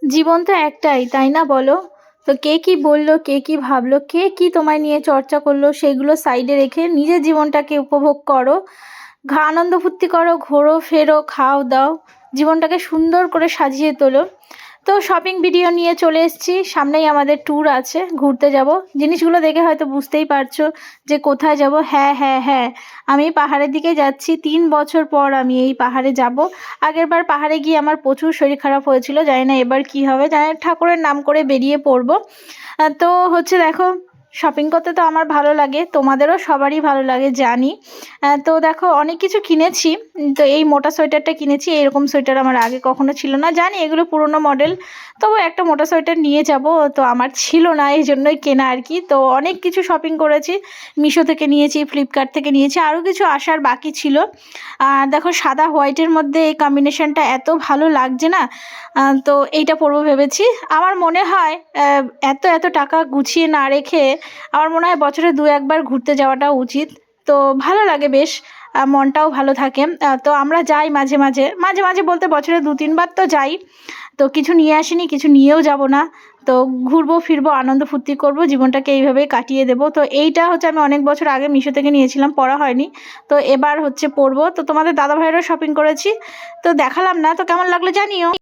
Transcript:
জীবন তো একটাই, তাই না বলো? তো কে কি বলল, কে কি ভাবলো, কে কি তোমায় নিয়ে চর্চা করলো, সেগুলো সাইডে রেখে নিজের জীবনটাকে উপভোগ করো। আনন্দ ফুর্তি করো, ঘোরো ফেরো, খাও দাও, জীবনটাকে সুন্দর করে সাজিয়ে তোলো। তো শপিং ভিডিও নিয়ে চলে এসেছি, সামনেই আমাদের ট্যুর আছে, ঘুরতে যাব। জিনিসগুলো দেখে হয়তো বুঝতেই পারছো যে কোথায় যাব। হ্যাঁ হ্যাঁ হ্যাঁ, আমি পাহাড়ের দিকে যাচ্ছি। 3 বছর পর আমি এই পাহাড়ে যাব। আগেরবার পাহাড়ে গিয়ে আমার প্রচুর শরীর খারাপ হয়েছিল, জানি না এবার কি হবে, জানি না, ঠাকুরের নাম করে বেরিয়ে পড়বো। তো হচ্ছে দেখো, শপিং করতে তো আমার ভালো লাগে, তোমাদেরও সবারই ভালো লাগে জানি। তো দেখো অনেক কিছু কিনেছি। তো এই মোটা সোয়েটারটা কিনেছি, এরকম সোয়েটার আমার আগে কখনো ছিল না, জানি এগুলো পুরনো মডেল, তবু একটা মোটা সোয়েটার নিয়ে যাব। তো আমার ছিল না, এই জন্যই কেনা আর কি। তো অনেক কিছু শপিং করেছি, মিশো থেকে নিয়েছি, ফ্লিপকার্ট থেকে নিয়েছি, আরও কিছু আসার বাকি ছিল। আর দেখো সাদা হোয়াইটের মধ্যে এই কম্বিনেশনটা এত ভালো লাগছে না। তো এইটা পরবো ভেবেছি। আমার মনে হয় এত এত টাকা গুছিয়ে না রেখে আমার মনে হয় বছরে 2-1বার ঘুরতে যাওয়াটা উচিত। তো ভালো লাগে বেশ, মনটাও ভালো থাকে। তো আমরা যাই মাঝে মাঝে, মাঝে মাঝে বলতে বছরে 2-3বার তো যাই। তো কিছু নিয়ে আসিনি, কিছু নিয়েও যাব না। তো ঘুরবো ফিরবো, আনন্দ ফুর্তি করবো, জীবনটাকে এইভাবেই কাটিয়ে দেবো। তো এইটা হচ্ছে আমি অনেক বছর আগে মিশো থেকে নিয়েছিলাম, পরা হয়নি। তো এবার হচ্ছে পরবো। তো তোমাদের দাদা ভাইয়েরও শপিং করেছি, তো দেখালাম না, তো কেমন লাগলো জানিও।